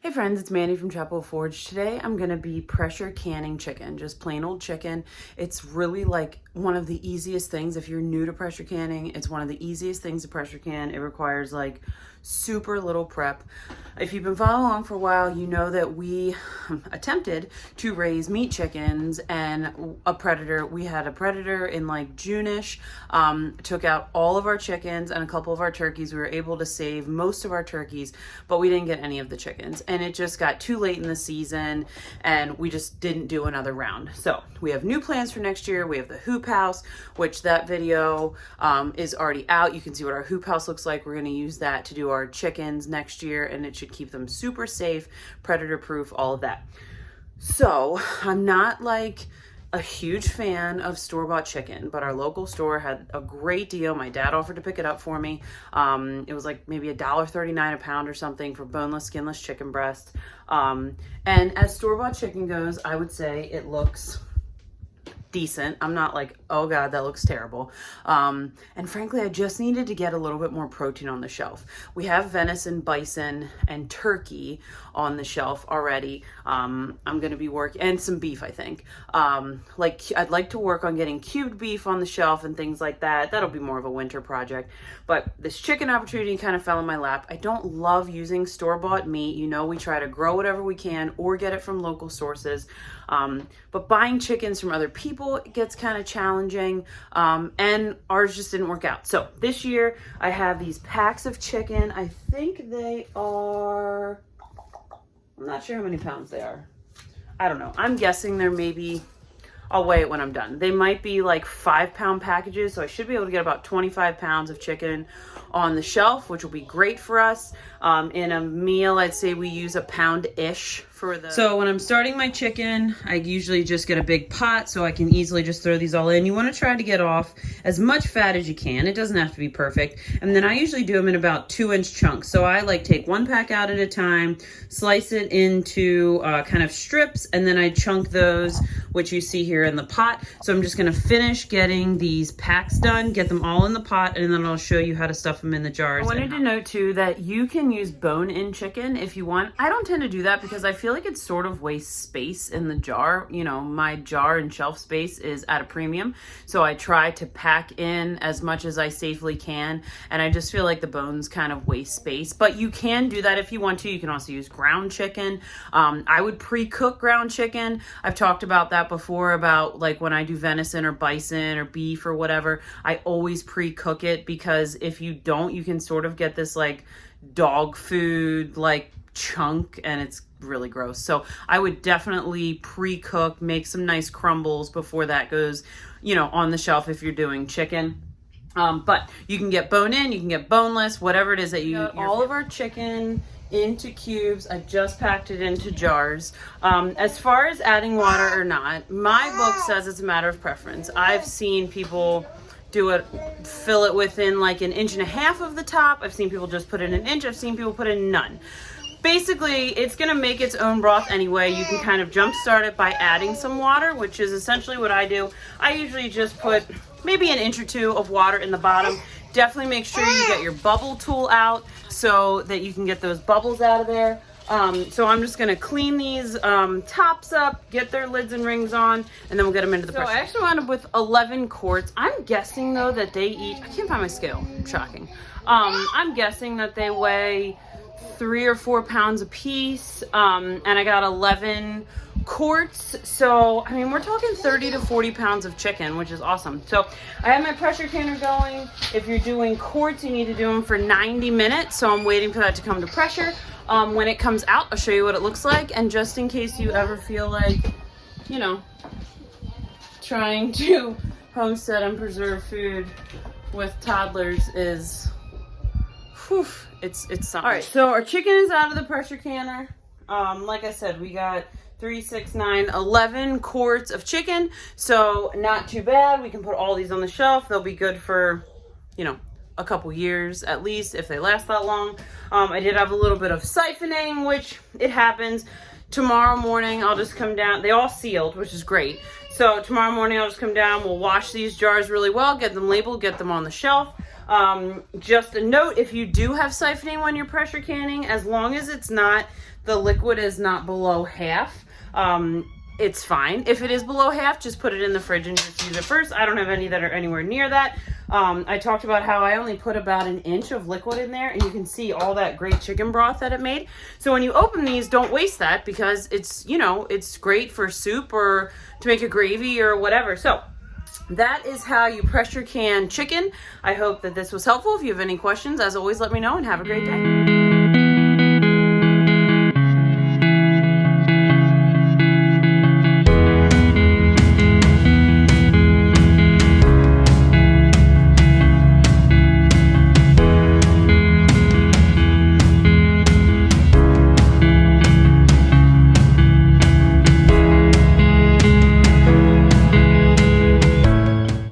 Hey friends, it's Mandy from Chapel Forge. Today I'm going to be pressure canning chicken, just plain old chicken. It's really like one of the easiest things. If you're new to pressure canning, it's one of the easiest things to pressure can. It requires like super little prep. If you've been following along for a while, you know that we attempted to raise meat chickens and a predator. We had a predator in like June-ish, took out all of our chickens and a couple of our turkeys. We were able to save most of our turkeys, but we didn't get any of the chickens. And it just got too late in the season and we just didn't do another round. So we have new plans for next year. We have the hoop house, which that video is already out. You can see what our hoop house looks like. We're going to use that to do our chickens next year, and it should keep them super safe, predator proof, all of that. So I'm not like a huge fan of store-bought chicken, but our local store had a great deal. My dad offered to pick it up for me. It was like maybe $1.39 a pound or something for boneless, skinless chicken breast. And as store-bought chicken goes, I would say it looks decent. I'm not like, oh God, that looks terrible. And frankly, I just needed to get a little bit more protein on the shelf. We have venison, bison, and turkey on the shelf already. I'm going to be working, and some beef, I think. I'd like to work on getting cubed beef on the shelf and things like that. That'll be more of a winter project. But this chicken opportunity kind of fell in my lap. I don't love using store-bought meat. You know, we try to grow whatever we can or get it from local sources. But buying chickens from other people gets kind of challenging, and ours just didn't work out. So this year I have these packs of chicken. I think they are, I'm not sure how many pounds they are. I don't know. I'm guessing they're maybe, I'll weigh it when I'm done. They might be like 5-pound packages, so I should be able to get about 25 pounds of chicken on the shelf, which will be great for us. In a meal, I'd say we use a pound-ish for the... So when I'm starting my chicken, I usually just get a big pot so I can easily just throw these all in. You want to try to get off as much fat as you can. It doesn't have to be perfect. And then I usually do them in about 2-inch chunks. So I like take one pack out at a time, slice it into kind of strips, and then I chunk those, which you see here in the pot. So I'm just going to finish getting these packs done, get them all in the pot, and then I'll show you how to stuff them in the jars. I wanted to note too that you can use bone-in chicken if you want. I don't tend to do that because I feel like it sort of wastes space in the jar. You know, my jar and shelf space is at a premium, so I try to pack in as much as I safely can, and I just feel like the bones kind of waste space. But you can do that if you want to. You can also use ground chicken. I would pre-cook ground chicken. I've talked about that before, about like when I do venison or bison or beef or whatever, I always pre-cook it, because if you don't, you can sort of get this like dog food like chunk, and it's really gross. So I would definitely pre-cook, make some nice crumbles before that goes, you know, on the shelf if you're doing chicken. But you can get bone in, you can get boneless, whatever it is that you... All of our chicken into cubes. I just packed it into jars. As far as adding water or not, my book says it's a matter of preference. I've seen people do it, fill it within like 1.5 inches of the top. I've seen people just put in 1 inch. I've seen people put in none. Basically, it's going to make its own broth anyway. You can kind of jumpstart it by adding some water, which is essentially what I do. I usually just put maybe 1 inch or 2 of water in the bottom. Definitely make sure you get your bubble tool out so that you can get those bubbles out of there. So I'm just going to clean these tops up, get their lids and rings on, and then we'll get them into the pressure. So I actually wound up with 11 quarts. I'm guessing though that they eat, I can't find my scale, shocking. I'm guessing that they weigh 3 or 4 pounds a piece, and I got 11 quarts. So I mean, we're talking 30 to 40 pounds of chicken, which is awesome. So I have my pressure canner going. If you're doing quarts, you need to do them for 90 minutes. So I'm waiting for that to come to pressure. When it comes out, I'll show you what it looks like. And just in case you ever feel like, you know, trying to homestead and preserve food with toddlers is, whew, it's something. All right, so our chicken is out of the pressure canner. Like I said, we got 3, 6, 9, 11 quarts of chicken. So not too bad. We can put all these on the shelf. They'll be good for, you know, a couple years at least, if they last that long. I did have a little bit of siphoning, which it happens. Tomorrow morning, I'll just come down. They all sealed, which is great. So tomorrow morning I'll just come down, we'll wash these jars really well, get them labeled, get them on the shelf. Just a note, if you do have siphoning when you're pressure canning, as long as it's not, the liquid is not below half, it's fine. If it is below half, just put it in the fridge and just use it first. I don't have any that are anywhere near that. I talked about how I only put about an inch of liquid in there, and you can see all that great chicken broth that it made. So when you open these, don't waste that, because it's, you know, it's great for soup or to make a gravy or whatever. So that is how you pressure can chicken. I hope that this was helpful. If you have any questions, as always, let me know, and have a great day.